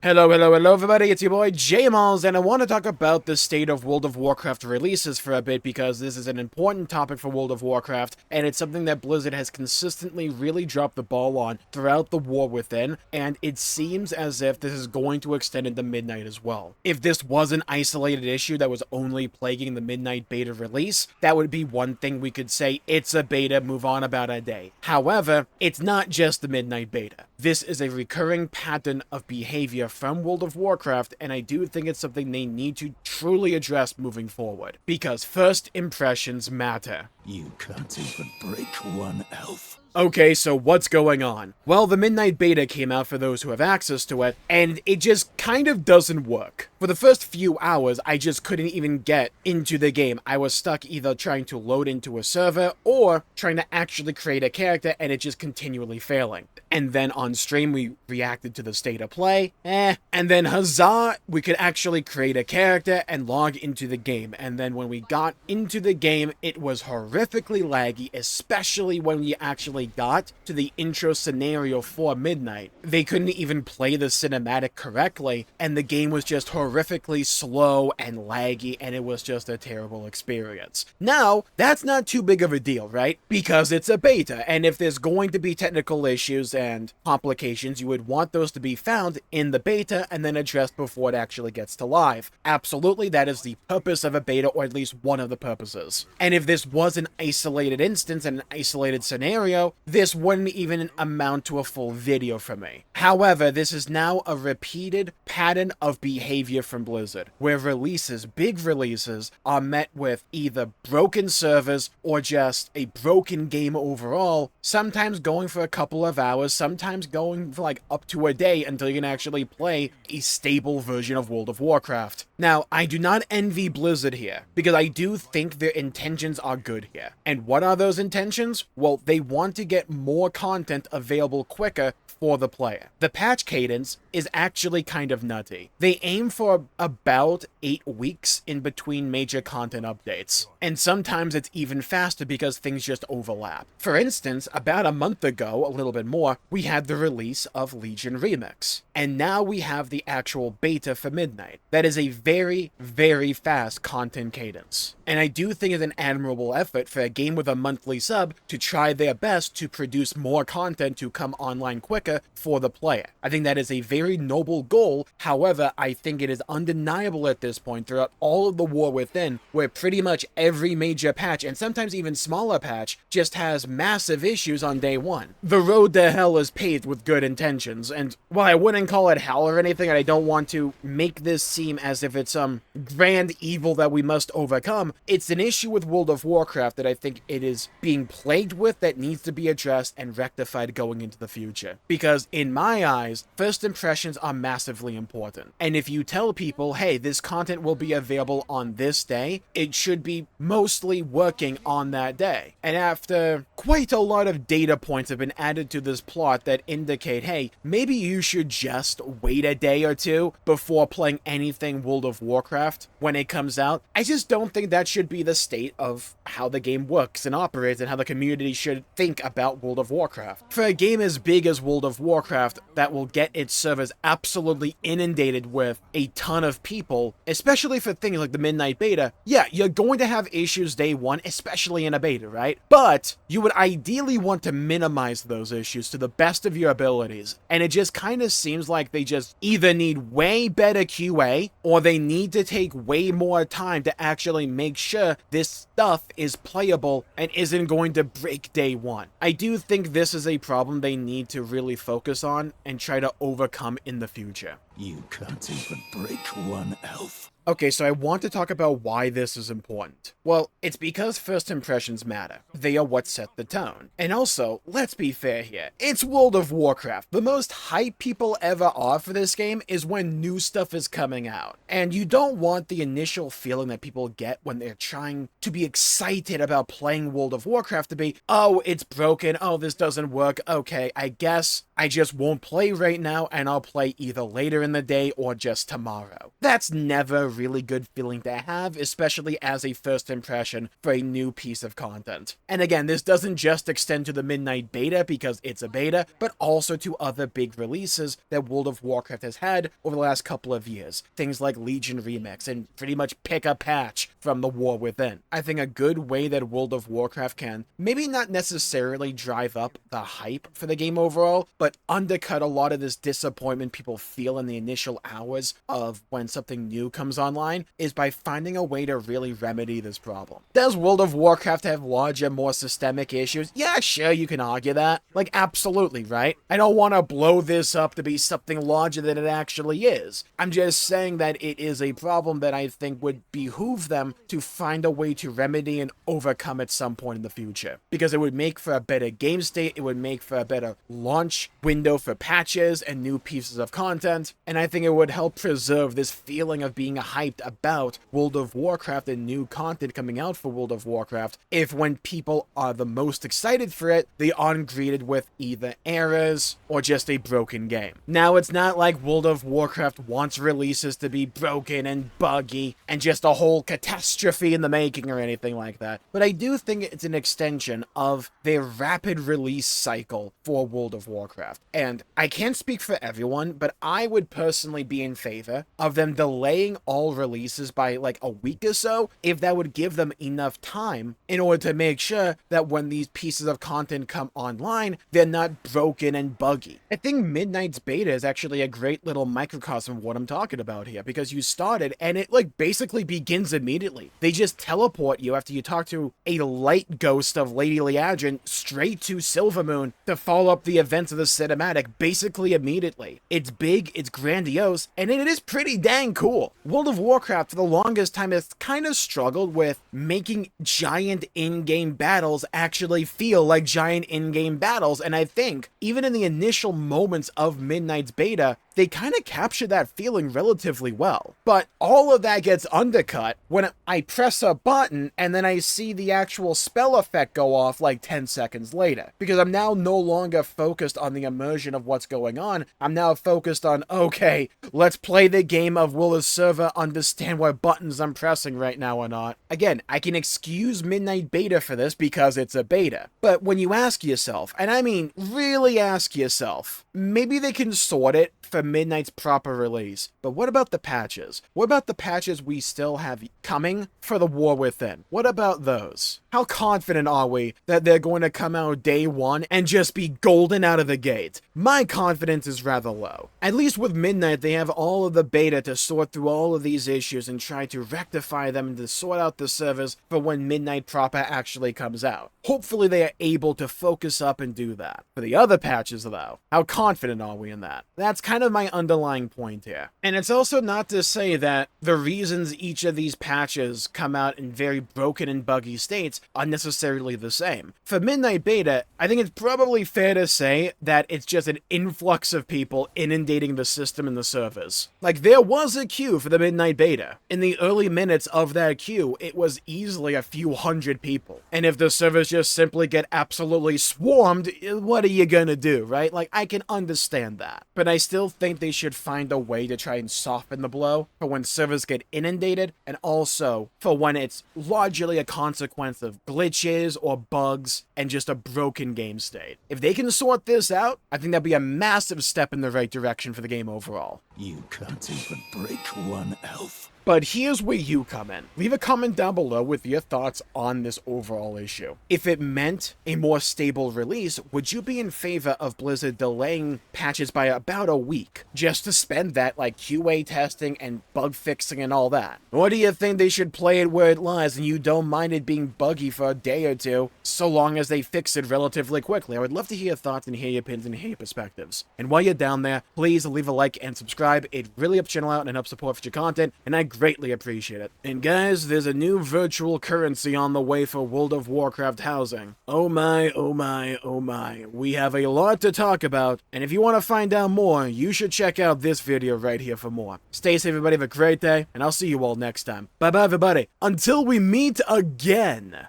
Hello everybody, it's your boy Jmulls, and I want to talk about the state of World of Warcraft releases for a bit because this is an important topic for World of Warcraft, and it's something that Blizzard has consistently really dropped the ball on throughout the War Within, and it seems as if this is going to extend into Midnight as well. If this was an isolated issue that was only plaguing the Midnight beta release, that would be one thing we could say, it's a beta, move on about a day. However, it's not just the Midnight beta. This is a recurring pattern of behavior from World of Warcraft, and I do think it's something they need to truly address moving forward. Because first impressions matter. You can't even break one elf. Okay, so what's going on? Well, the Midnight Beta came out for those who have access to it, and it just kind of doesn't work. For the first few hours, I just couldn't even get into the game. I was stuck either trying to load into a server or trying to actually create a character, and it just continually failing. And then on stream, we reacted to the state of play, and then huzzah, we could actually create a character and log into the game. And then when we got into the game, it was horrifically laggy, especially when we actually got to the intro scenario for Midnight. They couldn't even play the cinematic correctly, and the game was just horrifically slow and laggy, and it was just a terrible experience. Now, that's not too big of a deal, right? Because it's a beta, and if there's going to be technical issues and complications, you would want those to be found in the beta and then addressed before it actually gets to live. Absolutely, that is the purpose of a beta, or at least one of the purposes. And if this was an isolated instance and an isolated scenario, this wouldn't even amount to a full video for me. However, this is now a repeated pattern of behavior from Blizzard, where releases, big releases, are met with either broken servers or just a broken game overall, sometimes going for a couple of hours, sometimes going for like up to a day until you can actually play a stable version of World of Warcraft. Now, I do not envy Blizzard here, because I do think their intentions are good here. And what are those intentions? Well, they want to get more content available quicker for the player. The patch cadence is actually kind of nutty. They aim for about 8 weeks in between major content updates, and sometimes it's even faster because things just overlap. For instance, about a month ago, a little bit more, we had the release of Legion Remix, and now we have the actual beta for Midnight. That is a very, very fast content cadence, and I do think it's an admirable effort for a game with a monthly sub to try their best to produce more content to come online quicker for the player. I think that is a very noble goal. However, I think it is undeniable at this point throughout all of the War Within, where pretty much every major patch, and sometimes even smaller patch, just has massive issues on day one. The road to hell is paved with good intentions, and while I wouldn't call it hell or anything, and I don't want to make this seem as if it's some grand evil that we must overcome, it's an issue with World of Warcraft that I think it is being plagued with that needs to be addressed and rectified going into the future. Because in my eyes, first impressions are massively important. And if you tell people, hey, this content will be available on this day, it should be mostly working on that day. And after quite a lot of data points have been added to this plot that indicate, hey, maybe you should just wait a day or two before playing anything World of Warcraft when it comes out, I just don't think that should be the state of how the game works and operates and how the community should think about World of Warcraft. For a game as big as World of Warcraft that will get its servers absolutely inundated with a ton of people, especially for things like the Midnight Beta, yeah, you're going to have issues day one, especially in a beta, right? But you would ideally want to minimize those issues to the best of your abilities, and it just kind of seems like they just either need way better QA, or they need to take way more time to actually make sure this stuff is playable and isn't going to break day one. I do think this is a problem they need to really focus on and try to overcome in the future. You can't even break one elf. Okay, so I want to talk about why this is important. Well, it's because first impressions matter. They are what set the tone. And also, let's be fair here, it's World of Warcraft. The most hype people ever are for this game is when new stuff is coming out. And you don't want the initial feeling that people get when they're trying to be excited about playing World of Warcraft to be, oh, it's broken, oh, this doesn't work, okay, I guess I just won't play right now, and I'll play either later in the day or just tomorrow. That's never a really good feeling to have, especially as a first impression for a new piece of content. And again, this doesn't just extend to the Midnight Beta because it's a beta, but also to other big releases that World of Warcraft has had over the last couple of years. Things like Legion Remix and pretty much pick a patch from the War Within. I think a good way that World of Warcraft can maybe not necessarily drive up the hype for the game overall, but undercut a lot of this disappointment people feel in the initial hours of when something new comes online is by finding a way to really remedy this problem. Does World of Warcraft have larger, more systemic issues? Yeah, sure, you can argue that. Like, absolutely, right? I don't want to blow this up to be something larger than it actually is. I'm just saying that it is a problem that I think would behoove them to find a way to remedy and overcome at some point in the future. Because it would make for a better game state, it would make for a better launch window for patches and new pieces of content, and I think it would help preserve this feeling of being hyped about World of Warcraft and new content coming out for World of Warcraft if when people are the most excited for it, they aren't greeted with either errors or just a broken game. Now, it's not like World of Warcraft wants releases to be broken and buggy and just a whole catastrophe in the making or anything like that, but I do think it's an extension of their rapid release cycle for World of Warcraft. And I can't speak for everyone, but I would personally be in favor of them delaying all releases by like a week or so if that would give them enough time in order to make sure that when these pieces of content come online, they're not broken and buggy. I think Midnight's beta is actually a great little microcosm of what I'm talking about here, because you started and it like basically begins immediately. They just teleport you after you talk to a light ghost of Lady Liadrin straight to Silvermoon to follow up the events of the cinematic basically immediately. It's big, it's grandiose, and it is pretty dang cool. World of Warcraft for the longest time has kind of struggled with making giant in-game battles actually feel like giant in-game battles, and I think even in the initial moments of Midnight's beta, they kind of capture that feeling relatively well. But all of that gets undercut when I press a button and then I see the actual spell effect go off like 10 seconds later. Because I'm now no longer focused on the immersion of what's going on. I'm now focused on, okay, let's play the game of will the server understand what buttons I'm pressing right now or not. Again, I can excuse Midnight Beta for this because it's a beta. But when you ask yourself, and I mean really ask yourself, maybe they can sort it for Midnight's proper release. But what about the patches? What about the patches we still have coming for the War Within? What about those? How confident are we that they're going to come out day one and just be golden out of the gate? My confidence is rather low. At least with Midnight, they have all of the beta to sort through all of these issues and try to rectify them and to sort out the servers for when Midnight proper actually comes out. Hopefully they are able to focus up and do that. For the other patches though, how confident are we in that? That's kind of my underlying point here. And it's also not to say that the reasons each of these patches come out in very broken and buggy states are necessarily the same. For Midnight Beta, I think it's probably fair to say that it's just an influx of people inundating the system and the servers. Like, there was a queue for the Midnight Beta. In the early minutes of that queue, it was easily a few hundred people. And if the servers just simply get absolutely swarmed, what are you gonna do, right? Like, I can understand that. But I still think they should find a way to try and soften the blow for when servers get inundated, and also for when it's largely a consequence of glitches or bugs and just a broken game state. If they can sort this out, I think that'd be a massive step in the right direction for the game overall. You can't even break one elf. But here's where you come in. Leave a comment down below with your thoughts on this overall issue. If it meant a more stable release, would you be in favor of Blizzard delaying patches by about a week just to spend that like QA testing and bug fixing and all that? Or do you think they should play it where it lies and you don't mind it being buggy for a day or two so long as they fix it relatively quickly? I would love to hear your thoughts and hear your opinions and hear your perspectives. And while you're down there, please leave a like and subscribe. It really helps the channel out and helps support future content, and I greatly appreciate it. And guys, there's a new virtual currency on the way for World of Warcraft housing. Oh my, oh my, oh my. We have a lot to talk about, and if you want to find out more, you should check out this video right here for more. Stay safe, everybody. Have a great day, and I'll see you all next time. Bye-bye, everybody. Until we meet again.